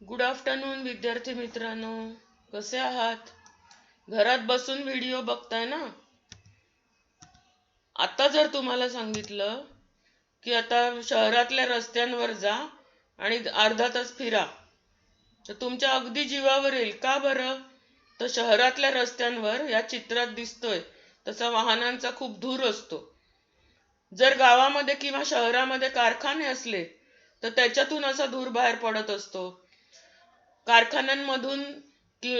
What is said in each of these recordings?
Good afternoon विद्यार्थी मित्रांनो, कसे आहात? घरात बसून व्हिडिओ बघताय ना? आता जर तुम्हाला सांगितलं की आता शहरातल्या रस्त्यांवर जा आणि अर्धा तास फिरा, तर तुमच्या अगदी जीवावर येईल. का बरं? तर शहरातल्या रस्त्यांवर या चित्रात दिसतोय तसा वाहनांचा खूप धूर असतो. जर गावामध्ये किंवा शहरामध्ये कारखाने असले तर त्याच्यातून असा धूर बाहेर पडत असतो. कारखान्यांमधून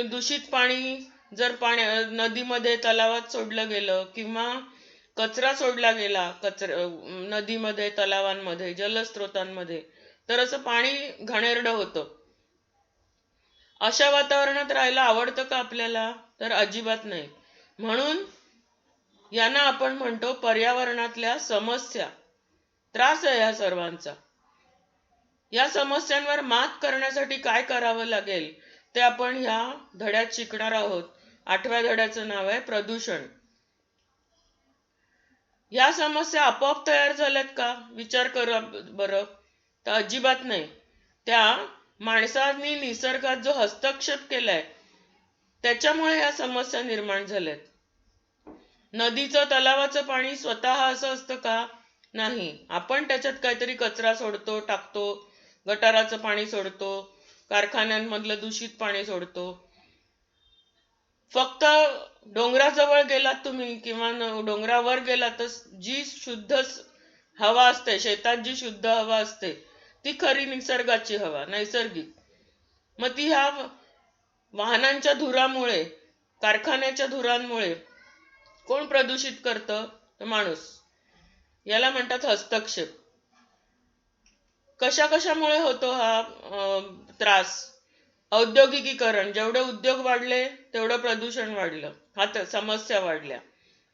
दूषित पाणी जर नदीमध्ये तलावात सोडलं गेलं किंवा कचरा सोडला गेला नदीमध्ये, तलावांमध्ये, जलस्रोतांमध्ये, तर असं पाणी घाणेरडं होतं. अशा वातावरणात राहायला आवडतं का आपल्याला? तर अजिबात नाही. म्हणून यांना आपण म्हणतो पर्यावरणातल्या समस्या. त्रास आहे या सर्वांचा. या समस्यांवर मात करण्यासाठी काय करावं लागेल ते आपण ह्या धड्यात शिकणार आहोत. 8व्या धड्याचं नाव आहे प्रदूषण. या समस्या आपोआप तयार झाल्यात का? विचार करा बरं. तर अजिबात नाही. त्या माणसांनी निसर्गात जो हस्तक्षेप केलाय त्याच्यामुळे या समस्या निर्माण झाल्यात. नदीचं, तलावाचं पाणी स्वतः असं असतं का? नाही. आपण त्याच्यात काहीतरी कचरा सोडतो, टाकतो, गटाराचं पाणी सोडतो, कारखान्यांमधलं दूषित पाणी सोडतो. फक्त डोंगराजवळ गेलात तुम्ही किंवा डोंगरावर गेलात तर जी शुद्ध हवा असते, शेतात जी शुद्ध हवा असते ती खरी निसर्गाची हवा, नैसर्गिक. मग ती ह्या वाहनांच्या धुरामुळे, कारखान्याच्या धुरांमुळे कोण प्रदूषित करतं? तर माणूस. याला म्हणतात हस्तक्षेप. कशामुळे होतो हा त्रास? औद्योगिकीकरण. जेवढे उद्योग वाढले तेवढं प्रदूषण वाढलं, हा समस्या वाढल्या.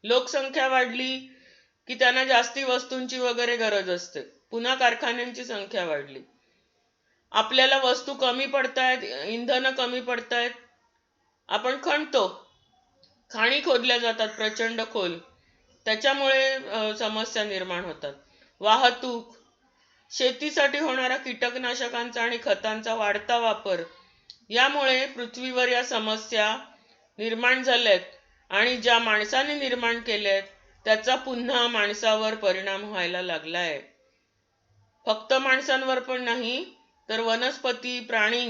लोकसंख्या वाढली की त्यांना जास्ती वस्तूंची वगैरे गरज असते, पुन्हा कारखान्यांची संख्या वाढली. आपल्याला वस्तू कमी पडतायत, इंधन कमी पडतायत, आपण खणतो, खाणी खोदल्या जातात प्रचंड खोल, त्याच्यामुळे समस्या निर्माण होतात. वाहतूक, शेतीसाठी होणारा कीटकनाशकांचा आणि खतांचा वाढता वापर, यामुळे पृथ्वीवर या समस्या निर्माण झाल्यात आणि ज्या माणसाने निर्माण केल्यात त्याचा पुन्हा माणसावर परिणाम व्हायला लागलाय. फक्त माणसांवर पण नाही तर वनस्पती, प्राणी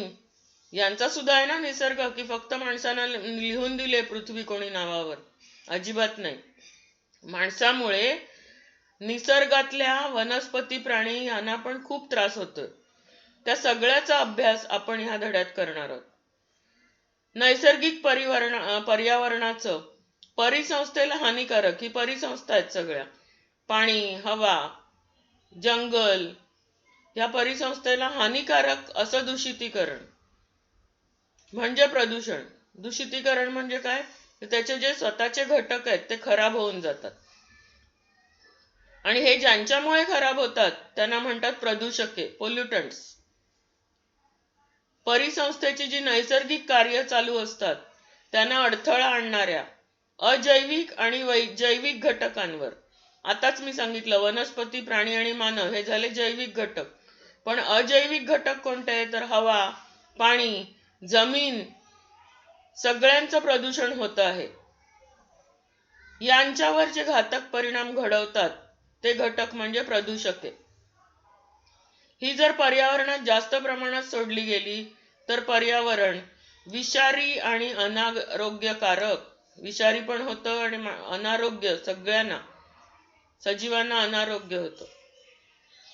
यांचा सुद्धा आहे ना निसर्ग, की फक्त माणसांना लिहून दिले पृथ्वी कोणी नावावर? अजिबात नाही. माणसामुळे निसर्गातल्या वनस्पती, प्राणी यांना पण खूप त्रास होतोय. त्या सगळ्याचा अभ्यास आपण ह्या धड्यात करणार आहोत. नैसर्गिक पर्यावरणाचं परिसंस्थेला हानिकारक, ही परिसंस्था आहेत सगळ्या. पाणी, हवा, जंगल, या परिसंस्थेला हानिकारक असं दूषितीकरण म्हणजे प्रदूषण. दूषितीकरण म्हणजे काय? त्याचे जे स्वतःचे घटक आहेत ते खराब होऊन जातात आणि हे ज्यांच्यामुळे खराब होतात त्यांना म्हणतात प्रदूषके, पोल्युटंट्स. परिसंस्थेची जी नैसर्गिक कार्य चालू असतात त्यांना अडथळा आणणाऱ्या अजैविक आणि जैविक घटकांवर. आताच मी सांगितलं वनस्पती, प्राणी आणि मानव हे झाले जैविक घटक. पण अजैविक घटक कोणते? तर हवा, पाणी, जमीन, सगळ्यांचं प्रदूषण होत आहे. यांच्यावर जे घातक परिणाम घडवतात ते घटक म्हणजे प्रदूषके. ही जर पर्यावरणात जास्त प्रमाणात सोडली गेली तर पर्यावरण विषारी आणि अनारोग्यकारक, विषारी पण होतं आणि अनारोग्य, सगळ्यांना, सजीवांना अनारोग्य होतं.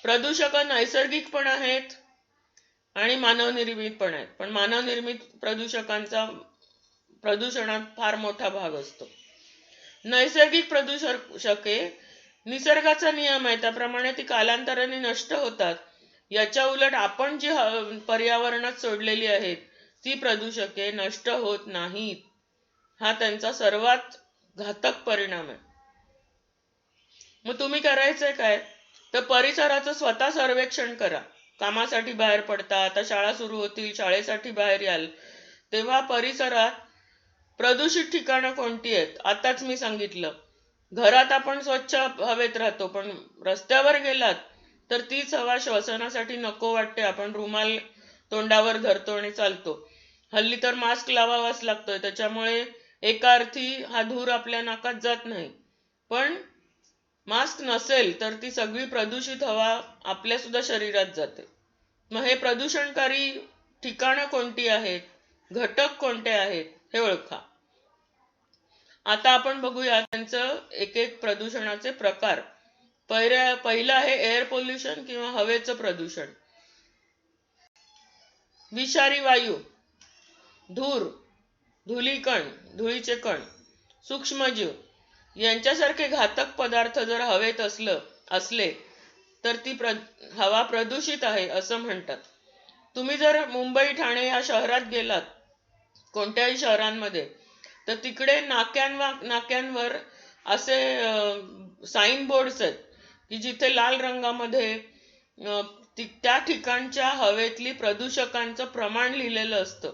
प्रदूषक नैसर्गिक पण आहेत आणि मानवनिर्मित पण आहेत. पण मानवनिर्मित प्रदूषणात फार मोठा भाग असतो. नैसर्गिक प्रदूषके निसर्गाचा नियम आहे त्याप्रमाणे ती कालांतराने नष्ट होतात. याच्या उलट आपण जी पर्यावरणात सोडलेली आहेत ती प्रदूषके नष्ट होत नाहीत. हा त्यांचा सर्वात घातक परिणाम आहे. मग तुम्ही करायचंय काय? तर परिसराचं स्वतः सर्वेक्षण करा. कामासाठी बाहेर पडता, आता शाळा सुरू होतील, शाळेसाठी बाहेर याल, तेव्हा परिसरात प्रदूषित ठिकाणं कोणती आहेत? आताच मी सांगितलं. घरात आपण स्वच्छ हवेत राहतो, पण रस्त्यावर गेलात तर तीच हवा श्वसनासाठी नको वाटते. आपण रुमाल तोंडावर धरतो आणि चालतो. हल्ली तर मास्क लावावाच लागतोय, त्याच्यामुळे एका अर्थी हा धूर आपल्या नाकात जात नाही. पण मास्क नसेल तर ती सगळी प्रदूषित हवा आपल्या सुद्धा शरीरात जाते. मग हे प्रदूषणकारी ठिकाणं कोणती आहेत, घटक कोणते आहेत हे ओळखा. आता आपण बघूया त्यांचं एक एक प्रदूषणाचे प्रकार. पहिलं आहे एअर पोल्युशन किंवा हवेचं प्रदूषण. विषारी वायू, धूर, धुलीकण, धुळीचे कण, सूक्ष्मजीव यांच्यासारखे घातक पदार्थ जर हवेत असले तर ती हवा प्रदूषित आहे असं म्हणतात. तुम्ही जर मुंबई ठाणे या शहरात गेलात, कोणत्याही शहरांमध्ये, तर तिकडे नाक्यांवर असे साईन बोर्ड्स आहेत की जिथे लाल रंगामध्ये त्या ठिकाणच्या हवेतली प्रदूषकांचं प्रमाण लिहिलेलं असतं.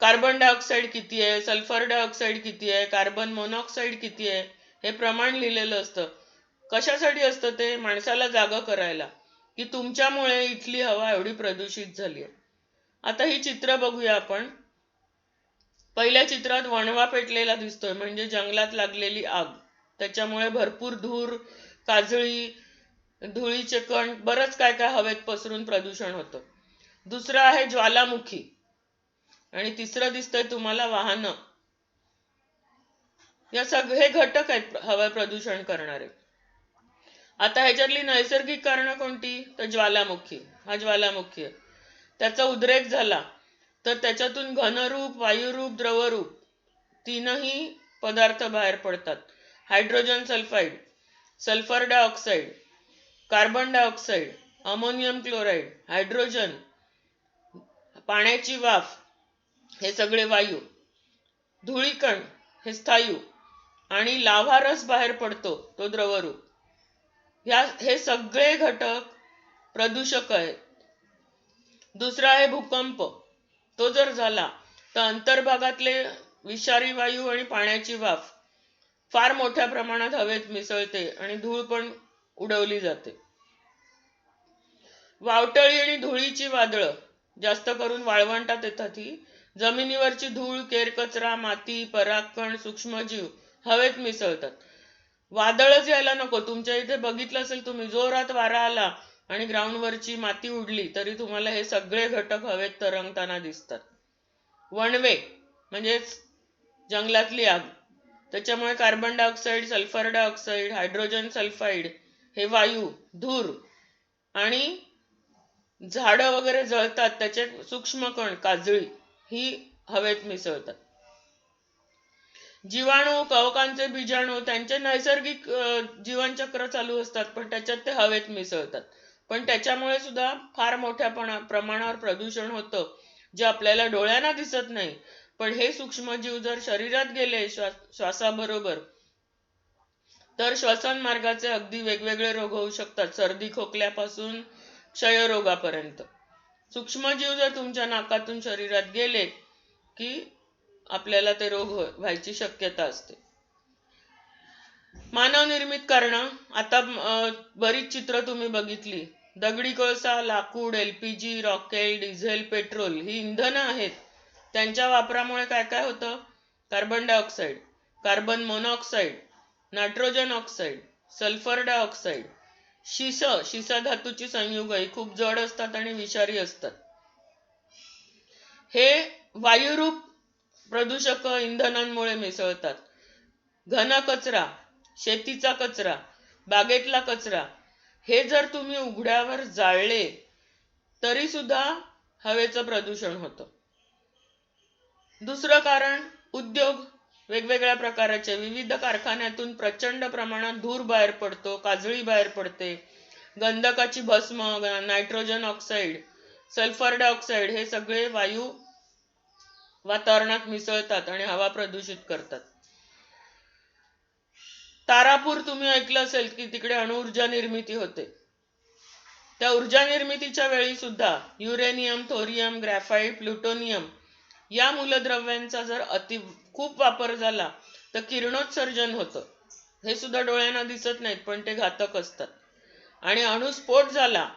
कार्बन डायऑक्साईड किती आहे, सल्फर डायऑक्साईड किती आहे, कार्बन मोनॉक्साईड किती आहे, हे प्रमाण लिहिलेलं असतं. कशासाठी असतं ते? माणसाला जागा करायला की तुमच्यामुळे इथली हवा एवढी प्रदूषित झाली आहे. आता ही चित्र बघूया आपण. पहिल्या चित्रात वणवा पेटलेला दिसतोय, म्हणजे जंगलात लागलेली आग. त्याच्यामुळे भरपूर धूर, काजळी, धुळीचे कण, बरंच काय काय हवेत पसरून प्रदूषण होतं. दुसरं आहे ज्वालामुखी आणि तिसरं दिसतंय तुम्हाला वाहनं. या सगळे घटक आहेत हवा प्रदूषण करणारे. आता ह्याच्यातली नैसर्गिक कारणं कोणती? तर ज्वालामुखी. हा ज्वालामुखी आहे. त्याचा उद्रेक झाला तर त्याच्यातून घनरूप, वायुरूप, द्रवरूप तीनही पदार्थ बाहेर पडतात. Hydrogen sulphide, sulphur dioxide, carbon dioxide, ammonium chloride, hydrogen, पाण्याची वाफ हे सगळे वायू, धुळीकण हे स्थायू आणि लाव्हारस बाहेर पडतो तो द्रवरूप. हे सगळे घटक प्रदूषक आहेत. दुसरा आहे भूकंप. तो जर झाला तर अंतर्भागातले विषारी वायू आणि पाण्याची वाफ फार मोठ्या प्रमाणात हवेत मिसळते आणि धूळ पण उडवली जाते. वावटळी आणि धुळीची वादळं जास्त करून वाळवंटात येतात. ही जमिनीवरची धूळ, केरकचरा, माती, परागकण, सूक्ष्मजीव हवेत मिसळतात. वादळच यायला नको. तुमच्या इथे बघितलं असेल तुम्ही, जोरात वारा आला आणि ग्राउंडवरची माती उडली तरी तुम्हाला हे सगळे घटक हवेत तरंगताना दिसतात. वणवे म्हणजेच जंगलातली आग. त्याच्यामुळे carbon dioxide, sulphur dioxide, hydrogen sulphide हे वायू, धूर आणि झाडं वगैरे जळतात त्याचे सूक्ष्म कण, काजळी ही हवेत मिसळतात. जीवाणू, कवकांचे बीजाणू त्यांचे नैसर्गिक जीवनचक्र चालू असतात, पण त्याच्यात ते हवेत मिसळतात. पण त्याच्यामुळे सुद्धा फार मोठ्या प्रमाणावर प्रदूषण होतं, जे आपल्याला डोळ्यांना दिसत नाही. पण हे सूक्ष्मजीव जर शरीरात गेले श्वासाबरोबर तर श्वसन मार्गाचे अगदी वेगवेगळे रोग होऊ शकतात, सर्दी खोकल्यापासून क्षयरोगापर्यंत. सूक्ष्मजीव जर तुमच्या नाकातून शरीरात गेले की आपल्याला ते रोग व्हायची शक्यता असते. मानवनिर्मित कारणं. आता बरीच चित्र तुम्ही बघितली. दगडी कोळसा, लाकूड, LPG, रॉकेल, डिझेल, पेट्रोल ही इंधनं आहेत. त्यांच्या वापरामुळे काय काय होतं? Carbon dioxide, carbon monoxide, nitrogen oxide, sulphur dioxide, शिसा धातूची संयुग ही खूप जड असतात आणि विषारी असतात. हे वायुरूप प्रदूषक इंधनांमुळे मिसळतात. घन कचरा, शेतीचा कचरा, बागेतला कचरा हे जर तुम्ही उघड्यावर जाळले तरी सुद्धा हवेचं प्रदूषण होतं. दुसरं कारण उद्योग. वेगवेगळ्या प्रकारचे विविध कारखान्यातून प्रचंड प्रमाणात धूर बाहेर पडतो, काजळी बाहेर पडते. गंधकाची भस्म, नायट्रोजन ऑक्साईड, सल्फर डायऑक्साईड हे सगळे वायू वातावरणात मिसळतात आणि हवा प्रदूषित करतात. तारापूर तुम्ही ऐकलं असेल की तिकडे अणुऊर्जा निर्मिती होते. त्या ऊर्जा निर्मितीच्या वेळी सुद्धा युरेनियम, थोरियम, ग्रॅफाइट, प्लुटोनियम या मूलद्रव्यांचा जर खूप वापर झाला तर किरणोत्सर्जन होतं. हे सुद्धा डोळ्यांना दिसत नाहीत पण ते घातक असतात. आणि अणुस्फोट झाला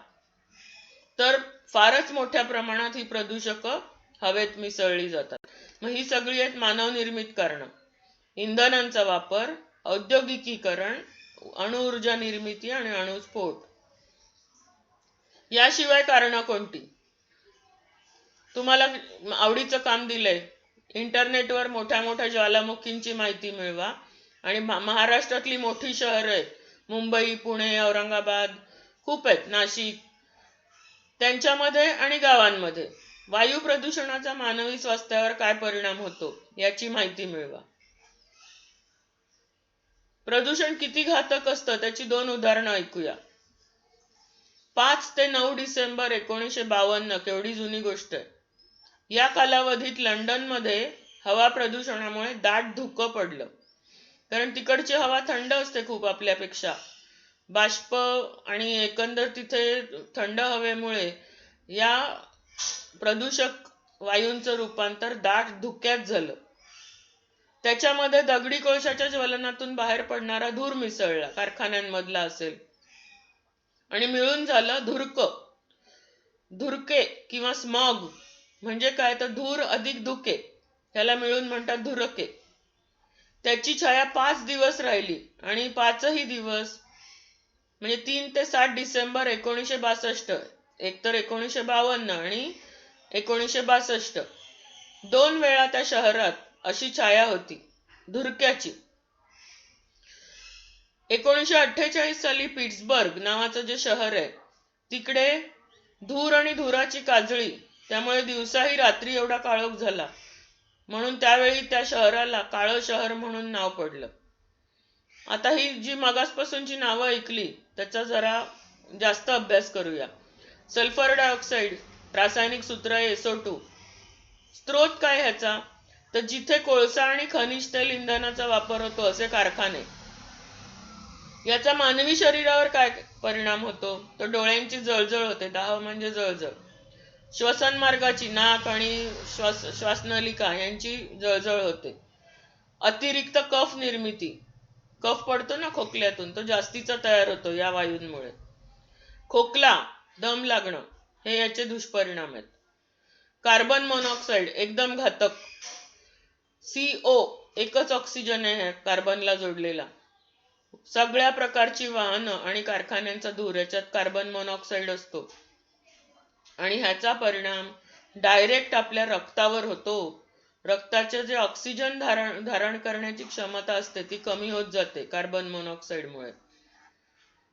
तर फारच मोठ्या प्रमाणात ही प्रदूषक हवेत मिसळली जातात. मग ही सगळी आहेत मानवनिर्मित कारणं. इंधनांचा वापर, औद्योगिकीकरण, अणुऊर्जा निर्मिती आणि अणुस्फोट. याशिवाय कारणं कोणती? तुम्हाला आवडीचं काम दिलंय, इंटरनेटवर मोठ्या मोठ्या ज्वालामुखींची माहिती मिळवा आणि महाराष्ट्रातली मोठी शहरं आहेत, मुंबई, पुणे, औरंगाबाद, खूप आहेत, नाशिक, त्यांच्यामध्ये आणि गावांमध्ये वायू प्रदूषणाचा मानवी स्वास्थ्यावर काय परिणाम होतो याची माहिती मिळवा. प्रदूषण किती घातक असतं त्याची 2 उदाहरणं ऐकूया. 5 ते 9 डिसेंबर 1952, केवढी जुनी गोष्ट आहे. या कालावधीत लंडनमध्ये हवा प्रदूषणामुळे दाट धुकं पडलं. कारण तिकडची हवा थंड असते खूप आपल्यापेक्षा. बाष्प आणि एकंदर तिथे थंड हवेमुळे या प्रदूषक वायूंचं रूपांतर दाट धुक्यात झालं. त्याच्यामध्ये दगडी कोळशाच्या ज्वलनातून बाहेर पडणारा धूर मिसळला, कारखान्यांमधला असेल, आणि मिळून झालं धुरकं. धुरके किंवा स्मॉग म्हणजे काय, तर धूर अधिक धुके, त्याला मिळून म्हणतात धुरके. त्याची छाया 5 दिवस राहिली आणि 5ही दिवस म्हणजे 3 ते 7 डिसेंबर 1962, एकतर 1952 आणि 1962, 2 वेळा त्या शहरात अशी छाया होती धुरक्याची. 1948 साली पिट्सबर्ग नावाचं जे शहर आहे तिकडे धूर आणि धुराची काजळी, त्यामुळे दिवसाही रात्री एवढा काळोख झाला, म्हणून त्यावेळी त्या शहराला काळं शहर म्हणून नाव पडलं. आता ही जी मगासपासूनची नावं ऐकली त्याचा जरा जास्त अभ्यास करूया. सल्फर डायऑक्साईड, रासायनिक सूत्र आहे SO2. स्रोत काय ह्याचा, तर जिथे कोळसा आणि खनिज तेल इंधनाचा वापर होतो असे कारखाने. याचा मानवी शरीरावर काय परिणाम होतो, तर डोळ्यांची जळजळ होते, दाह म्हणजे जळजळ, श्वसन मार्गाची, नाक आणि श्वासनलिका यांची जळजळ होते, अतिरिक्त कफ निर्मिती, कफ पडतो ना खोकल्यातून तो जास्तीचा तयार होतो या वायूंमुळे, खोकला, दम लागणं, हे याचे दुष्परिणाम आहेत. कार्बन मोनॉक्साईड एकदम घातक. CO एकच ऑक्सिजन आहे कार्बनला जोडलेला. सगळ्या प्रकारची वाहनं आणि कारखान्यांचा धूर याच्यात कार्बन मोनॉक्साईड असतो आणि ह्याचा परिणाम डायरेक्ट आपल्या रक्तावर होतो. रक्ताचे जे ऑक्सिजन धारण करण्याची क्षमता असते ती कमी होत जाते कार्बन मोनॉक्साईडमुळे.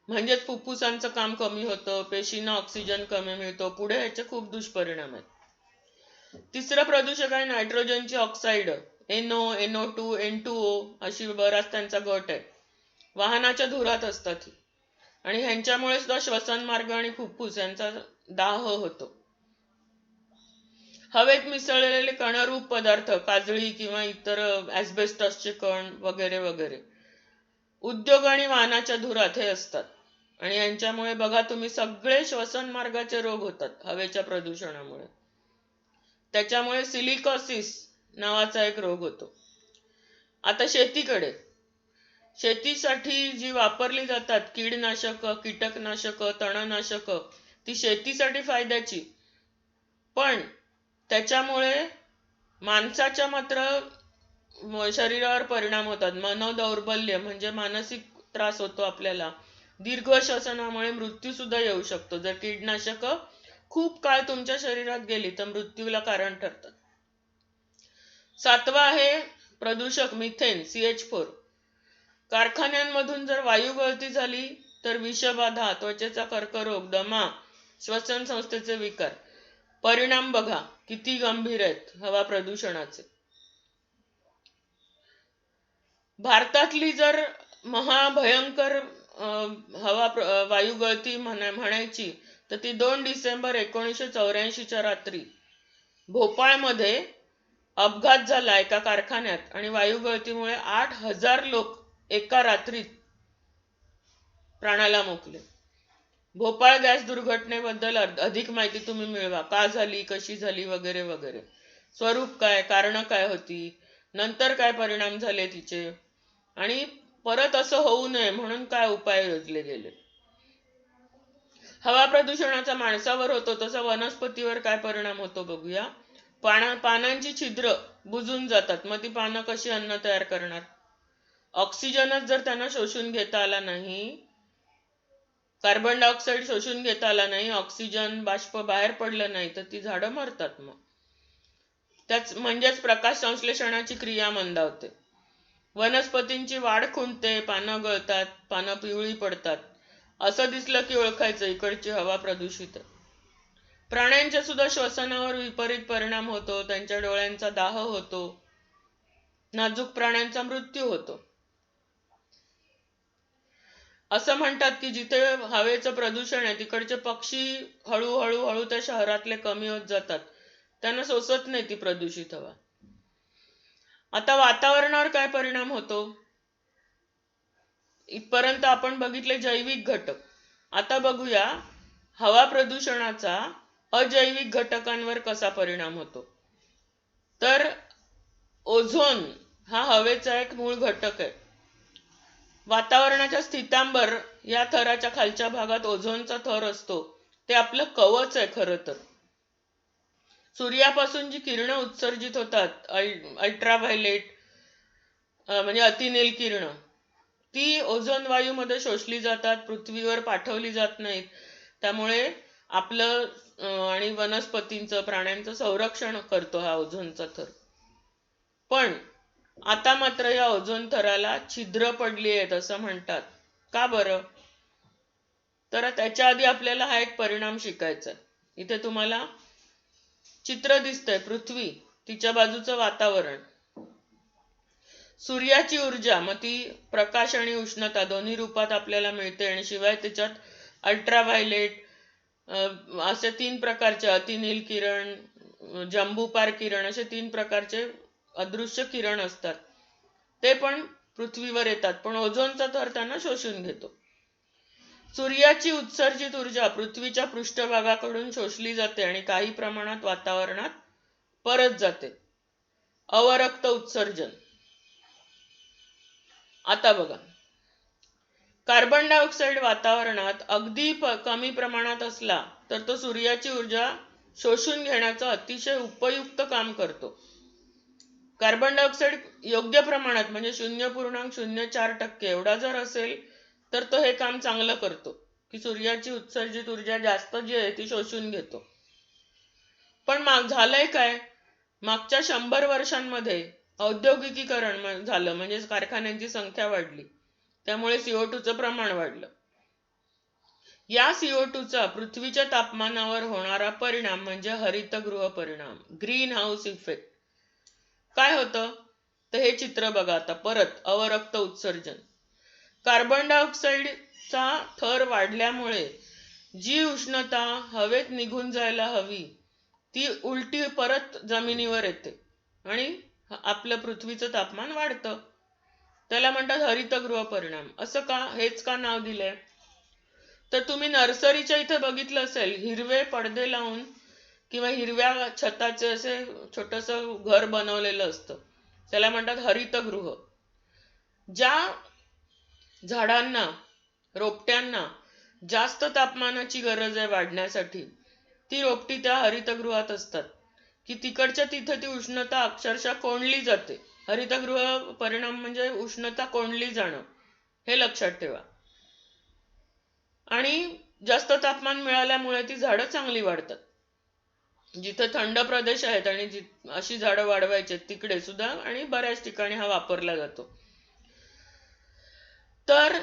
म्हणजेच फुफ्फुसांचं काम कमी होतं, पेशींना ऑक्सिजन कमी मिळतो, पुढे ह्याचे खूप दुष्परिणाम आहेत. तिसरं प्रदूषक आहे नायट्रोजनची ऑक्साईड, NO, NO2, N2O अशी बराच त्यांचा गट आहे. वाहनाच्या धुरात असतात ही आणि ह्यांच्यामुळे सुद्धा श्वसन मार्ग आणि फुफ्फुस यांचा दाह होतो. हवेत मिसळलेले कणरूप पदार्थ, काजळी किंवा इतर ॲस्बेस्टॉसचे कण वगैरे वगैरे, उद्योग आणि वाहनाच्या धुरात हे असतात आणि यांच्यामुळे बघा तुम्ही सगळे श्वसन मार्गाचे रोग होतात हवेच्या प्रदूषणामुळे. त्याच्यामुळे सिलिकॉसिस नावाचा एक रोग होतो. आता शेतीकडे, शेतीसाठी जी वापरली जातात कीडनाशक, कीटकनाशक, तणनाशक, ती शेतीसाठी फायद्याची, पण त्याच्यामुळे माणसाच्या मात्र शरीरावर परिणाम होतात. मनोदौर्बल्य म्हणजे मानसिक त्रास होतो आपल्याला, दीर्घ श्वसनामुळे मृत्यू सुद्धा येऊ शकतो. जर कीटनाशक खूप काळ तुमच्या शरीरात गेली तर मृत्यूला कारण ठरतात. 7वं आहे प्रदूषक मिथेन, CH4. कारखान्यांमधून जर वायू गळती झाली तर विषबाधा, त्वचेचा कर्करोग, दमा, श्वसन संस्थेचे विकार, परिणाम बघा किती गंभीर आहेत हवा प्रदूषणाचे. भारतातली जर महाभयंकर वायू गळती म्हणायची तर ती 2 डिसेंबर 1984 रात्री भोपाळमध्ये अपघात झाला एका कारखान्यात आणि वायू गळतीमुळे 8,000 लोक एका रात्रीत प्राणाला मुकले. भोपाळ गॅस दुर्घटनेबद्दल अधिक माहिती तुम्ही मिळवा, का झाली, कशी झाली वगैरे वगैरे, स्वरूप काय, कारण काय होती, नंतर काय परिणाम झाले तिचे, आणि परत असं होऊ नये म्हणून काय उपाय योजले गेले. हवा प्रदूषणाचा माणसावर होतो तसा वनस्पतीवर काय परिणाम होतो बघूया. पानांची छिद्र बुजून जातात, मग ती पानं कशी अन्न तयार करणार? ऑक्सिजनच जर त्यांना शोषून घेता आला नाही, कार्बन डायऑक्साईड शोषून घेता आला नाही, ऑक्सिजन बाष्प बाहेर पडलं नाही, तर ती झाडं मरतात. मग त्याच म्हणजेच प्रकाश संश्लेषणाची क्रिया मंदावते. वनस्पतींची वाढ खुंटते, पानं गळतात, पानं पिवळी पडतात. असं दिसलं की ओळखायचं इकडची हवा प्रदूषित आहे. प्राण्यांच्या सुद्धा श्वसनावर विपरीत परिणाम होतो, त्यांच्या डोळ्यांचा दाह होतो, नाजूक प्राण्यांचा मृत्यू होतो. असं म्हणतात की जिथे हवेचं प्रदूषण आहे तिकडचे पक्षी हळूहळू त्या शहरातले कमी होत जातात, त्यांना सोसत नाही ती प्रदूषित हवा. आता वातावरणावर काय परिणाम होतो? इथपर्यंत आपण बघितले जैविक घटक. आता बघूया हवा प्रदूषणाचा अजैविक घटकांवर कसा परिणाम होतो. तर ओझोन हा हवेचा एक मूळ घटक आहे. वातावरणाच्या स्थितांबर या थराच्या खालच्या भागात ओझोनचा थर असतो. ते आपलं कवच आहे खरं तर. सूर्यापासून जी किरणं उत्सर्जित होतात, अल्ट्राव्हायलेट म्हणजे अतिनील किरणं, ती ओझोन वायूमध्ये शोषली जातात, पृथ्वीवर पाठवली जात नाहीत. त्यामुळे आपलं आणि वनस्पतींचं, प्राण्यांचं संरक्षण करतो हा ओझोनचा थर. पण आता मात्र या ओझोन थराला छिद्र पडली आहेत असं म्हणतात. का बरं? तर त्याच्या आधी आपल्याला हा एक परिणाम शिकायचा. इथे तुम्हाला चित्र दिसतंय, पृथ्वी, तिच्या बाजूचं वातावरण. सूर्याची ऊर्जा, मग ती प्रकाश आणि उष्णता दोन्ही रूपात आपल्याला मिळते, आणि शिवाय त्याच्यात अल्ट्राव्हायलेट असे 3 प्रकारचे, अतिनील किरण, जंबुपार किरण, असे 3 प्रकारचे अदृश्य किरण असतात. ते पण पृथ्वीवर येतात, पण ओझोनचा थर त्यांना शोषून घेतो. सूर्याची उत्सर्जित ऊर्जा पृथ्वीच्या पृष्ठभागाकडून शोषली जाते आणि काही प्रमाणात वातावरणात परत जाते. अवरक्त उत्सर्जन. आता बघा, कार्बन डायऑक्साईड वातावरणात अगदी कमी प्रमाणात असला तर तो सूर्याची ऊर्जा शोषून घेण्याचं अतिशय उपयुक्त काम करतो. कार्बन डायऑक्साईड योग्य प्रमाणात म्हणजे 0.04% एवढा जर असेल तर तो हे काम चांगलं करतो की सूर्याची उत्सर्जित ऊर्जा जास्त जी आहे ती शोषून घेतो. पण झालंय काय, मागच्या 100 वर्षांमध्ये औद्योगिकीकरण झालं, म्हणजे कारखान्यांची संख्या वाढली, त्यामुळे CO2 चं प्रमाण वाढलं. या CO2 चा पृथ्वीच्या तापमानावर होणारा परिणाम म्हणजे हरितगृह परिणाम, ग्रीन हाऊस इफेक्ट. काय होतं तर हे चित्र बघा आता परत. अवरक्त उत्सर्जन. कार्बन डायऑक्साईडचा थर वाढल्यामुळे जी उष्णता हवेत निघून जायला हवी ती उलटी परत जमिनीवर येते आणि आपलं पृथ्वीचं तापमान वाढतं. त्याला म्हणतात हरितगृह परिणाम. असं का, हेच का नाव दिलंय? तर तुम्ही नर्सरीच्या इथे बघितलं असेल, हिरवे पडदे लावून किंवा हिरव्या छताचे असे छोटंसं घर बनवलेलं असतं, त्याला म्हणतात हरितगृह. ज्या झाडांना, रोपट्यांना जास्त तापमानाची गरज आहे वाढण्यासाठी, ती रोपटी त्या हरितगृहात असतात की तिकडच्या तिथे ती उष्णता अक्षरशः कोंडली जाते. हरितगृह परिणाम म्हणजे उष्णता कोंडली जाणं, हे लक्षात ठेवा. आणि जास्त तापमान मिळाल्यामुळे ती झाडं चांगली वाढतात. जिथे थंड प्रदेश आहेत आणि अशी झाडं वाढवायची तिकडे सुद्धा, आणि बऱ्याच ठिकाणी हा वापरला जातो. तर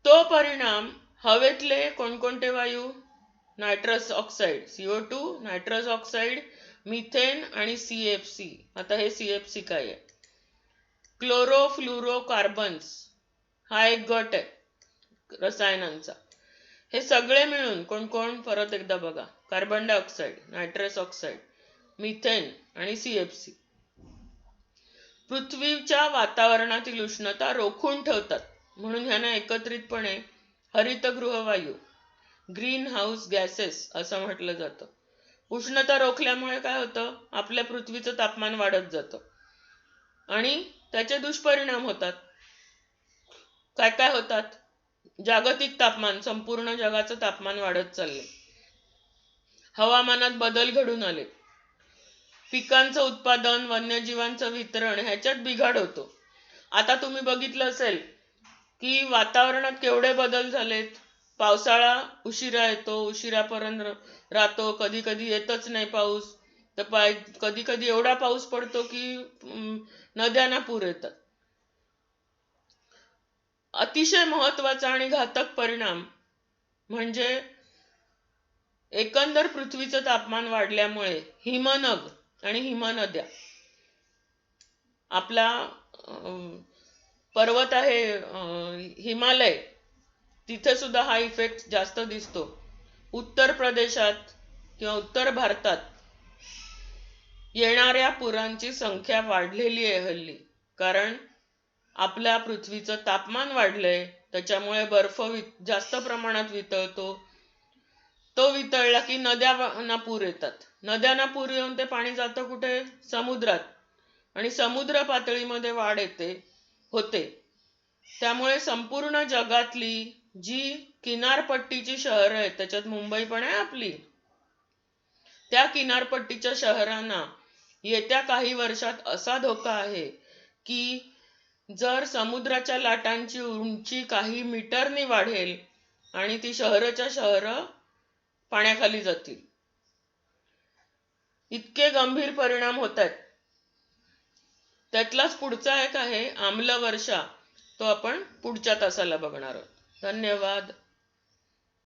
तो परिणाम हवेतले कोणकोणते वायू, nitrous oxide CO2, nitrous oxide, methane आणि CFC. आता हे CFC काय आहे? क्लोरोफ्लोरोकार्बन्स हा एक गट आहे रसायनांचा. हे सगळे मिळून कोण कोण, परत एकदा बघा, carbon dioxide, nitrous oxide, methane आणि CFC पृथ्वीच्या वातावरणातील उष्णता रोखून ठेवतात. म्हणून ह्यांना एकत्रितपणे हरितगृह वायू, ग्रीन हाऊस गॅसेस असं म्हटलं जातं. उष्णता रोखल्यामुळे काय होतं, आपल्या पृथ्वीचं तापमान वाढत जातं आणि त्याचे दुष्परिणाम होतात. काय काय होतात? जागतिक तापमान, संपूर्ण जगाचं तापमान वाढत चाललंय. हवामानात बदल घडून आले. पिकांचं उत्पादन, वन्यजीवांचं वितरण ह्याच्यात बिघाड होतो. आता तुम्ही बघितलं असेल की वातावरणात केवढे बदल झालेत. पावसाळा उशिरा येतो, उशिरापर्यंत राहतो, कधी कधी येतच नाही पाऊस. तर कधी कधी एवढा पाऊस पडतो की नद्यांना पूर येतात. अतिशय महत्वाचा आणि घातक परिणाम म्हणजे एकंदर पृथ्वीचं तापमान वाढल्यामुळे हिमनग आणि हिमनद्या, आपला पर्वत आहे हिमालय, तिथे सुद्धा हा इफेक्ट जास्त दिसतो. उत्तर प्रदेशात किंवा उत्तर भारतात येणाऱ्या पुरांची संख्या वाढलेली आहे हल्ली. कारण आपल्या पृथ्वीचं तापमान वाढलंय, त्याच्यामुळे बर्फ जास्त प्रमाणात वितळतो. तो वितळला की नद्यांना पूर येतात. नद्यांना पूर येऊन ते पाणी जातं कुठे? समुद्रात. आणि समुद्र पातळीमध्ये वाढ होते. त्यामुळे संपूर्ण जगातली जी किनारपट्टीची शहरं आहेत, त्याच्यात मुंबई पण आहे आपली, त्या किनारपट्टीच्या शहरांना येत्या काही वर्षात असा धोका आहे की जर समुद्राच्या लाटांची उंची काही मीटरनी वाढेल आणि ती शहरच्या शहरं पाण्याखाली जातील. इतके गंभीर परिणाम होत आहेत. त्यातलाच पुढचा एक आहे आम्लवर्षा. तो आपण पुढच्या तासाला बघणार आहोत. धन्यवाद.